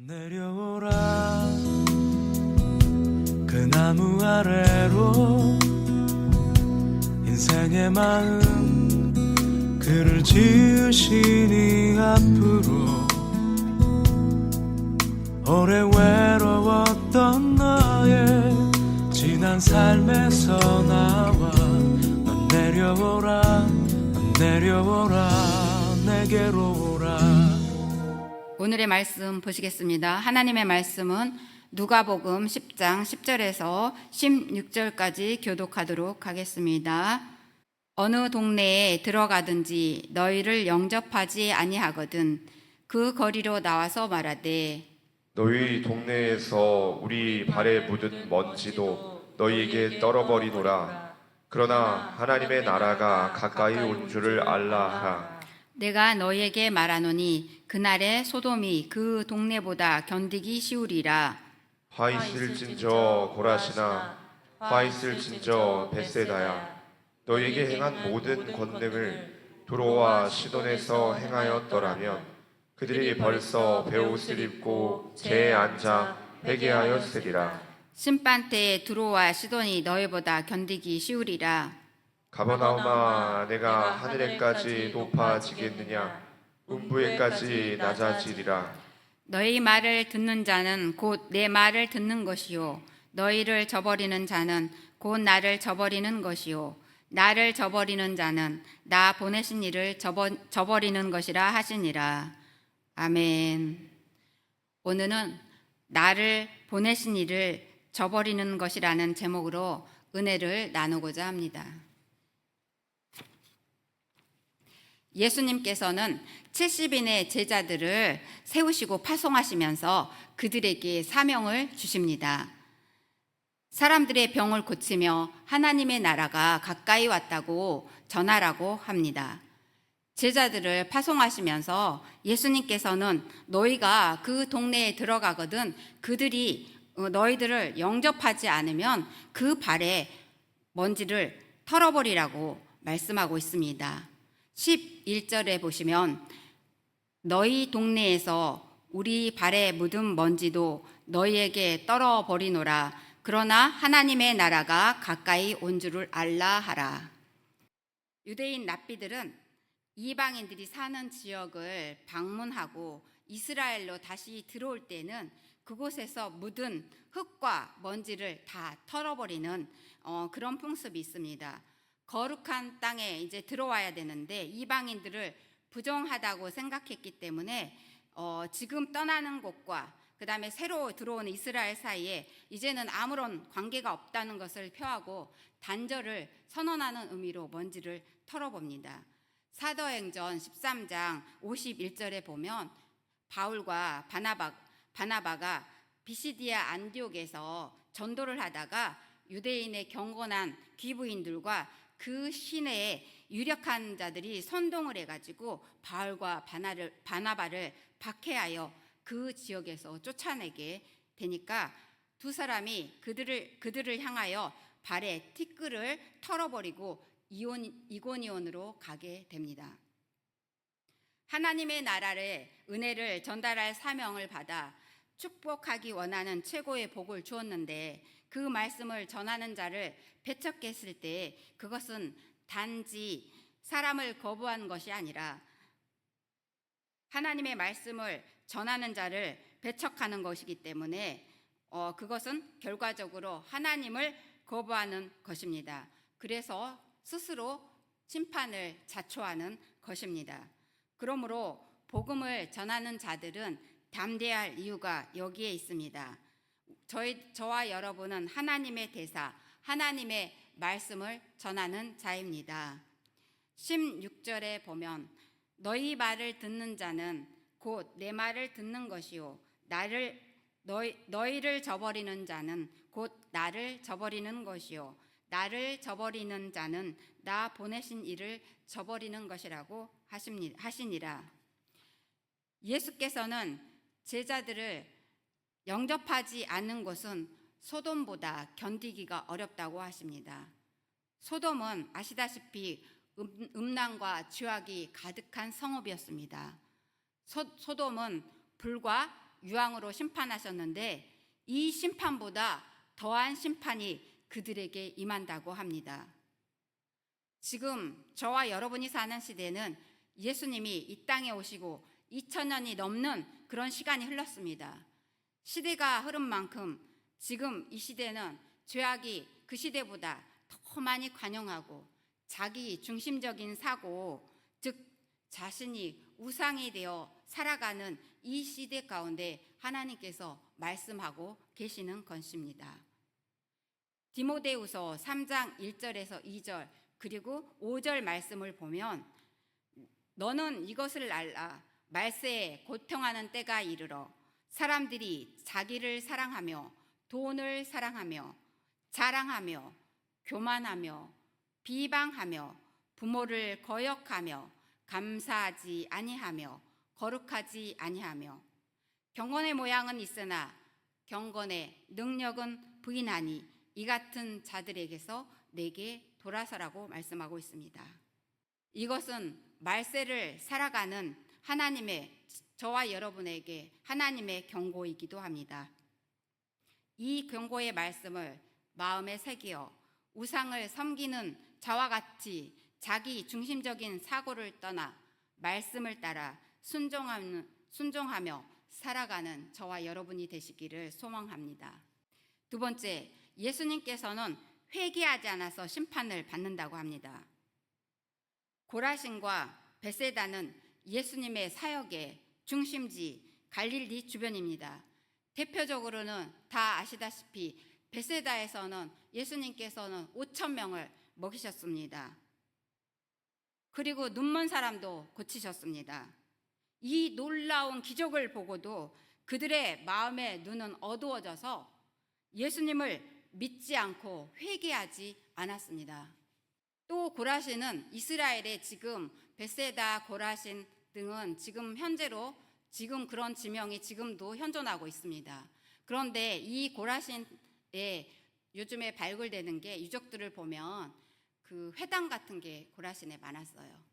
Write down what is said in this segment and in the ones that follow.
내려오라 그 나무 아래로 인생의 마음 그를 지으시니 앞으로 오래 외로웠던 너의 지난 삶에서 나와 넌 내려오라 넌 내려오라 내게로 오라. 오늘의 말씀 보시겠습니다. 하나님의 말씀은 누가복음 10장 10절에서 16절까지 교독하도록 하겠습니다. 어느 동네에 들어가든지 너희를 영접하지 아니하거든 그 거리로 나와서 말하되 너희 동네에서 우리 발에 묻은 먼지도 너희에게 떨어버리노라. 그러나 하나님의 나라가 가까이 온 줄을 알라 하라. 내가 너희에게 말하노니 그날에 소돔이 그 동네보다 견디기 쉬우리라. 화 있을진저 고라시나 화 있을진저 벳세다야. 너희에게 행한 모든 권능을 두로와 시돈에서 행하였더라면 그들이 벌써 베옷을 입고 재에 앉아 회개하였으리라. 심판 때에 두로와 시돈이 너희보다 견디기 쉬우리라. 가버나움아, 내가 하늘에까지 높아지겠느냐? 음부에까지 낮아지리라. 너희 말을 듣는 자는 곧 내 말을 듣는 것이요 너희를 저버리는 자는 곧 나를 저버리는 것이요 나를 저버리는 자는 나 보내신 이를 저버리는 것이라 하시니라. 아멘. 오늘은 나를 보내신 이를 저버리는 것이라는 제목으로 은혜를 나누고자 합니다. 예수님께서는 70인의 제자들을 세우시고 파송하시면서 그들에게 사명을 주십니다. 사람들의 병을 고치며 하나님의 나라가 가까이 왔다고 전하라고 합니다. 제자들을 파송하시면서 예수님께서는 너희가 그 동네에 들어가거든 그들이 너희들을 영접하지 않으면 그 발에 먼지를 털어버리라고 말씀하고 있습니다. 11절에 보시면 너희 동네에서 우리 발에 묻은 먼지도 너희에게 떨어버리노라. 그러나 하나님의 나라가 가까이 온 줄을 알라 하라. 유대인 랍비들은 이방인들이 사는 지역을 방문하고 이스라엘로 다시 들어올 때는 그곳에서 묻은 흙과 먼지를 다 털어버리는 그런 풍습이 있습니다. 거룩한 땅에 이제 들어와야 되는데 이방인들을 부정하다고 생각했기 때문에 지금 떠나는 곳과 그 다음에 새로 들어오는 이스라엘 사이에 이제는 아무런 관계가 없다는 것을 표하고 단절을 선언하는 의미로 먼지를 털어봅니다. 사도행전 13장 51절에 보면 바울과 바나바가 비시디아 안디옥에서 전도를 하다가 유대인의 경건한 귀부인들과 그 시내에 유력한 자들이 선동을 해가지고 바울과 바나바를 박해하여 그 지역에서 쫓아내게 되니까 두 사람이 그들을 향하여 발에 티끌을 털어버리고 이고니온으로 가게 됩니다. 하나님의 나라의 은혜를 전달할 사명을 받아 축복하기 원하는 최고의 복을 주었는데 그 말씀을 전하는 자를 배척했을 때 그것은 단지 사람을 거부한 것이 아니라 하나님의 말씀을 전하는 자를 배척하는 것이기 때문에 그것은 결과적으로 하나님을 거부하는 것입니다. 그래서 스스로 심판을 자초하는 것입니다. 그러므로 복음을 전하는 자들은 담대할 이유가 여기에 있습니다. 저와 여러분은 하나님의 대사, 하나님의 말씀을 전하는 자입니다. 16절에 보면 너희 말을 듣는 자는 곧 내 말을 듣는 것이요 너희를 저버리는 자는 곧 나를 저버리는 것이요 나를 저버리는 자는 나 보내신 이를 저버리는 것이라고 하시니라. 예수께서는 제자들을 영접하지 않는 것은 소돔보다 견디기가 어렵다고 하십니다. 소돔은 아시다시피 음란과 죄악이 가득한 성읍이었습니다. 소돔은 불과 유황으로 심판하셨는데 이 심판보다 더한 심판이 그들에게 임한다고 합니다. 지금 저와 여러분이 사는 시대는 예수님이 이 땅에 오시고 2000년이 넘는 그런 시간이 흘렀습니다. 시대가 흐른 만큼 지금 이 시대는 죄악이 그 시대보다 더 많이 관영하고 자기 중심적인 사고, 즉 자신이 우상이 되어 살아가는 이 시대 가운데 하나님께서 말씀하고 계시는 것입니다. 디모데후서 3장 1절에서 2절 그리고 5절 말씀을 보면 너는 이것을 알라. 말세에 고통하는 때가 이르러 사람들이 자기를 사랑하며 돈을 사랑하며 자랑하며 교만하며 비방하며 부모를 거역하며 감사하지 아니하며 거룩하지 아니하며 경건의 모양은 있으나 경건의 능력은 부인하니 이 같은 자들에게서 내게 돌아서라고 말씀하고 있습니다. 이것은 말세를 살아가는 하나님의, 저와 여러분에게 하나님의 경고이기도 합니다. 이 경고의 말씀을 마음에 새기어 우상을 섬기는 자와 같이 자기 중심적인 사고를 떠나 말씀을 따라 순종하며 살아가는 저와 여러분이 되시기를 소망합니다. 두 번째, 예수님께서는 회개하지 않아서 심판을 받는다고 합니다. 고라신과 베세다는 예수님의 사역의 중심지 갈릴리 주변입니다. 대표적으로는 다 아시다시피 베세다에서는 예수님께서는 5,000명을 먹이셨습니다. 그리고 눈먼 사람도 고치셨습니다. 이 놀라운 기적을 보고도 그들의 마음의 눈은 어두워져서 예수님을 믿지 않고 회개하지 않았습니다. 또 고라신은 이스라엘의 지금 베세다, 고라신 등은 지금 현재로 지금 그런 지명이 지금도 현존하고 있습니다. 그런데 이 고라신에 요즘에 발굴되는 게 유적들을 보면 그 회당 같은 게 고라신에 많았어요.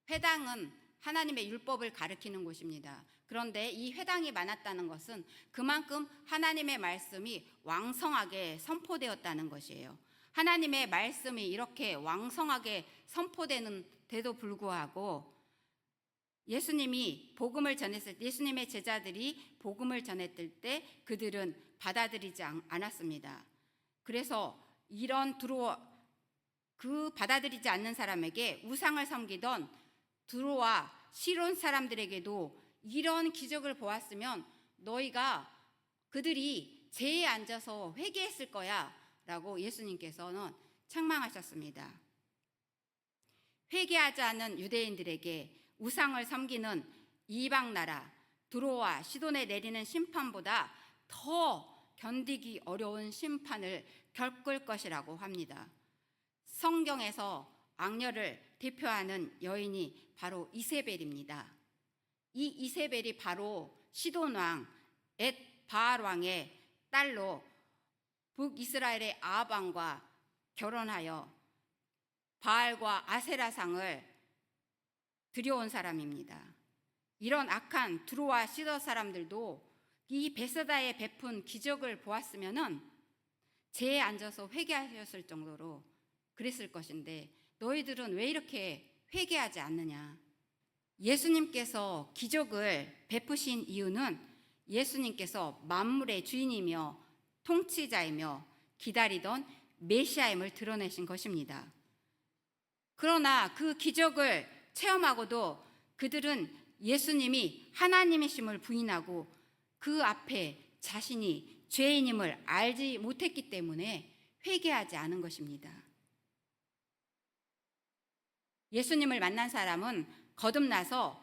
회당은 하나님의 율법을 가리키는 곳입니다. 그런데 이 회당이 많았다는 것은 그만큼 하나님의 말씀이 왕성하게 선포되었다는 것이에요. 하나님의 말씀이 이렇게 왕성하게 선포되는데도 불구하고 예수님이 복음을 전했을 때, 예수님의 제자들이 복음을 전했을 때 그들은 받아들이지 않았습니다. 그래서 그 받아들이지 않는 사람에게 우상을 섬기던 두로와 시론 사람들에게도 이런 기적을 보았으면 너희가 그들이 제에 앉아서 회개했을 거야 라고 예수님께서는 책망하셨습니다. 회개하지 않은 유대인들에게 우상을 섬기는 이방 나라 두로와 시돈에 내리는 심판보다 더 견디기 어려운 심판을 겪을 것이라고 합니다. 성경에서 악녀를 대표하는 여인이 바로 이세벨입니다. 이 이세벨이 바로 시돈 왕 엣 바알 왕의 딸로 북이스라엘의 아합 왕과 결혼하여 바알과 아세라상을 들여온 사람입니다. 이런 악한 두로와 시돈 사람들도 이 베세다에 베푼 기적을 보았으면은 제에 앉아서 회개하셨을 정도로 그랬을 것인데 너희들은 왜 이렇게 회개하지 않느냐? 예수님께서 기적을 베푸신 이유는 예수님께서 만물의 주인이며 통치자이며 기다리던 메시아임을 드러내신 것입니다. 그러나 그 기적을 체험하고도 그들은 예수님이 하나님이심을 부인하고 그 앞에 자신이 죄인임을 알지 못했기 때문에 회개하지 않은 것입니다. 예수님을 만난 사람은 거듭나서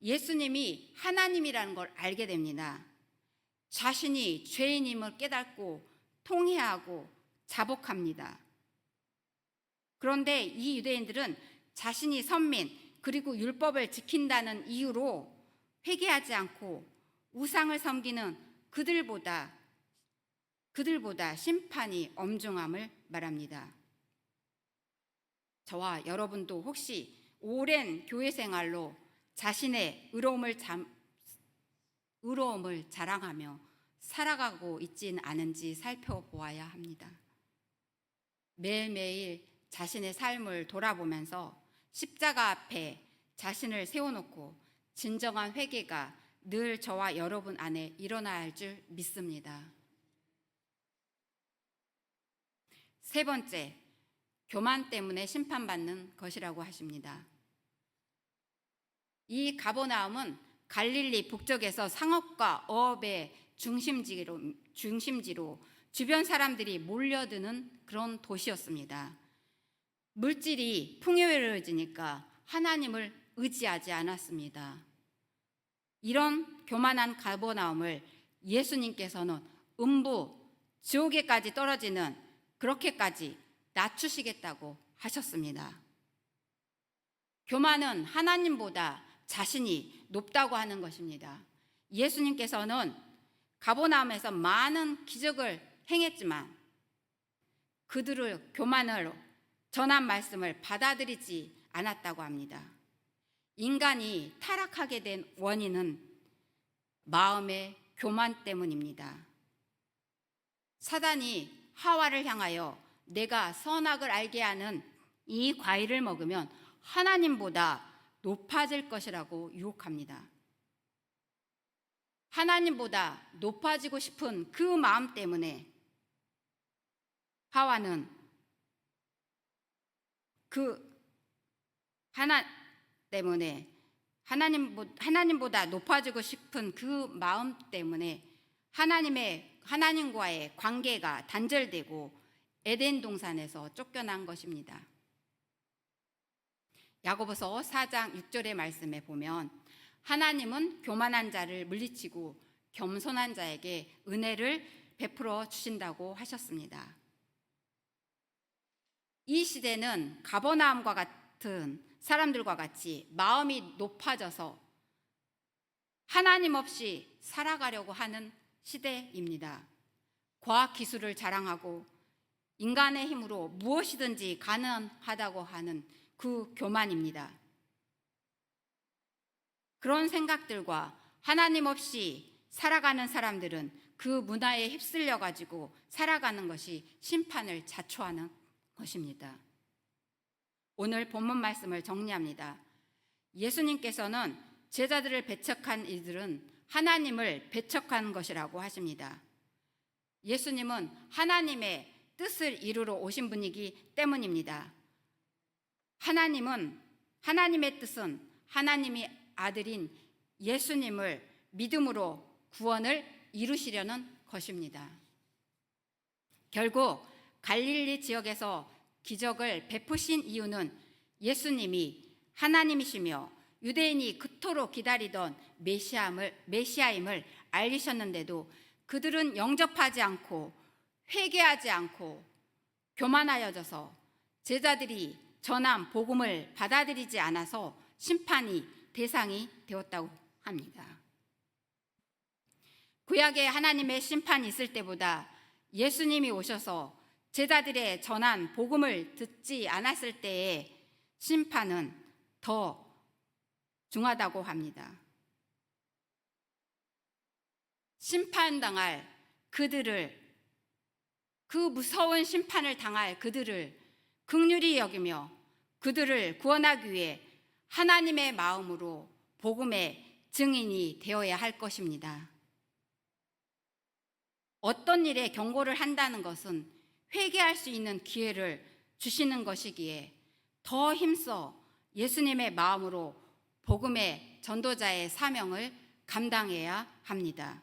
예수님이 하나님이라는 걸 알게 됩니다. 자신이 죄인임을 깨닫고 통회하고 자복합니다. 그런데 이 유대인들은 자신이 선민 그리고 율법을 지킨다는 이유로 회개하지 않고 우상을 섬기는 그들보다 심판이 엄중함을 말합니다. 저와 여러분도 혹시 오랜 교회 생활로 자신의 의로움을 자랑하며 살아가고 있진 않은지 살펴보아야 합니다. 매일매일 자신의 삶을 돌아보면서 십자가 앞에 자신을 세워놓고 진정한 회개가 늘 저와 여러분 안에 일어나야 할 줄 믿습니다. 세 번째, 교만 때문에 심판받는 것이라고 하십니다. 이 가버나움은 갈릴리 북쪽에서 상업과 어업의 중심지로 주변 사람들이 몰려드는 그런 도시였습니다. 물질이 풍요로워지니까 하나님을 의지하지 않았습니다. 이런 교만한 가버나움을 예수님께서는 음부 지옥에까지 떨어지는 그렇게까지 낮추시겠다고 하셨습니다. 교만은 하나님보다 자신이 높다고 하는 것입니다. 예수님께서는 가버나움에서 많은 기적을 행했지만 그들을 교만으로 전한 말씀을 받아들이지 않았다고 합니다. 인간이 타락하게 된 원인은 마음의 교만 때문입니다. 사단이 하와를 향하여 내가 선악을 알게 하는 이 과일을 먹으면 하나님보다 높아질 것이라고 유혹합니다. 하나님보다 높아지고 싶은 그 마음 때문에 하와는 하나님보다 높아지고 싶은 그 마음 때문에 하나님과의 관계가 단절되고 에덴 동산에서 쫓겨난 것입니다. 야고보서 4장 6절의 말씀에 보면 하나님은 교만한 자를 물리치고 겸손한 자에게 은혜를 베풀어 주신다고 하셨습니다. 이 시대는 가버나움과 같은 사람들과 같이 마음이 높아져서 하나님 없이 살아가려고 하는 시대입니다. 과학 기술을 자랑하고 인간의 힘으로 무엇이든지 가능하다고 하는 그 교만입니다. 그런 생각들과 하나님 없이 살아가는 사람들은 그 문화에 휩쓸려 가지고 살아가는 것이 심판을 자초하는 것입니다. 오늘 본문 말씀을 정리합니다. 예수님께서는 제자들을 배척한 이들은 하나님을 배척한 것이라고 하십니다. 예수님은 하나님의 뜻을 이루러 오신 분이기 때문입니다. 하나님의 뜻은 하나님의 아들인 예수님을 믿음으로 구원을 이루시려는 것입니다. 결국 갈릴리 지역에서 기적을 베푸신 이유는 예수님이 하나님이시며 유대인이 그토록 기다리던 메시아임을 알리셨는데도 그들은 영접하지 않고 회개하지 않고 교만하여져서 제자들이 전한 복음을 받아들이지 않아서 심판이 대상이 되었다고 합니다. 구약에 하나님의 심판이 있을 때보다 예수님이 오셔서 제자들의 전한 복음을 듣지 않았을 때의 심판은 더 중하다고 합니다. 심판당할 그들을, 그 무서운 심판을 당할 그들을 긍휼히 여기며 그들을 구원하기 위해 하나님의 마음으로 복음의 증인이 되어야 할 것입니다. 어떤 일에 경고를 한다는 것은 회개할 수 있는 기회를 주시는 것이기에 더 힘써 예수님의 마음으로 복음의 전도자의 사명을 감당해야 합니다.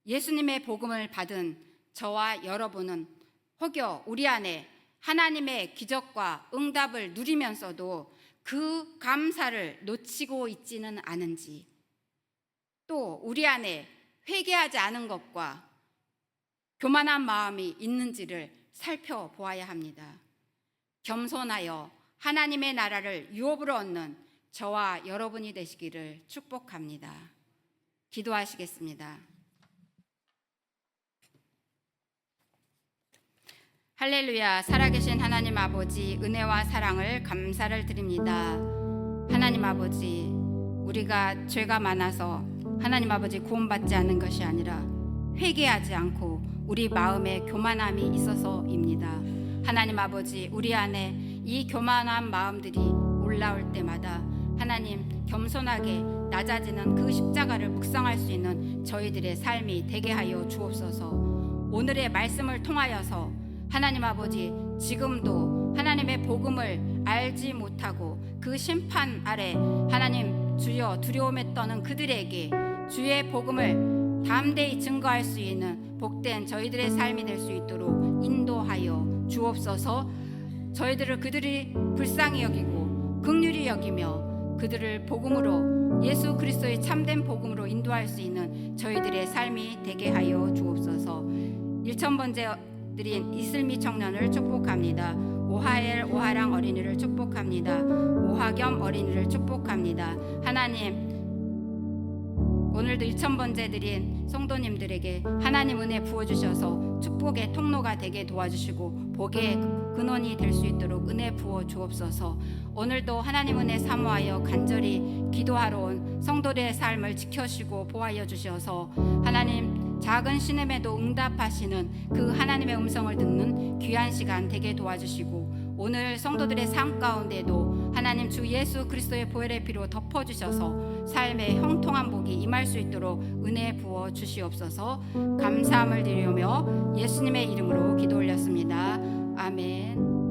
예수님의 복음을 받은 저와 여러분은 혹여 우리 안에 하나님의 기적과 응답을 누리면서도 그 감사를 놓치고 있지는 않은지, 또 우리 안에 회개하지 않은 것과 교만한 마음이 있는지를 살펴보아야 합니다. 겸손하여 하나님의 나라를 유업으로 얻는 저와 여러분이 되시기를 축복합니다. 기도하시겠습니다. 할렐루야. 살아계신 하나님 아버지, 은혜와 사랑을 감사를 드립니다. 하나님 아버지, 우리가 죄가 많아서 하나님 아버지 구원받지 않는 것이 아니라 회개하지 않고 우리 마음에 교만함이 있어서입니다. 하나님 아버지, 우리 안에 이 교만한 마음들이 올라올 때마다 하나님 겸손하게 낮아지는 그 십자가를 묵상할 수 있는 저희들의 삶이 되게 하여 주옵소서. 오늘의 말씀을 통하여서 하나님 아버지, 지금도 하나님의 복음을 알지 못하고 그 심판 아래 하나님 주여 두려움에 떠는 그들에게 주의 복음을 담대히 증거할 수 있는 복된 저희들의 삶이 될 수 있도록 인도하여 주옵소서. 저희들을 그들이 불쌍히 여기고 긍휼히 여기며 그들을 복음으로, 예수 그리스도의 참된 복음으로 인도할 수 있는 저희들의 삶이 되게 하여 주옵소서. 1000번째 드린 이슬미 청년을 축복합니다. 오하엘 오하랑 어린이를 축복합니다. 오하겸 어린이를 축복합니다. 하나님, 오늘도 1000번째 드린 성도님들에게 하나님 은혜 부어주셔서 축복의 통로가 되게 도와주시고 복의 근원이 될 수 있도록 은혜 부어 주옵소서. 오늘도 하나님 은혜 사모하여 간절히 기도하러 온 성도들의 삶을 지켜주시고 보호하여 주셔서 하나님 작은 신음에도 응답하시는 그 하나님의 음성을 듣는 귀한 시간 되게 도와주시고, 오늘 성도들의 삶 가운데도 하나님 주 예수 그리스도의 보혈의 피로 덮어주셔서 삶의 형통한 복이 임할 수 있도록 은혜 부어 주시옵소서. 감사함을 드리며 예수님의 이름으로 기도 올렸습니다. 아멘.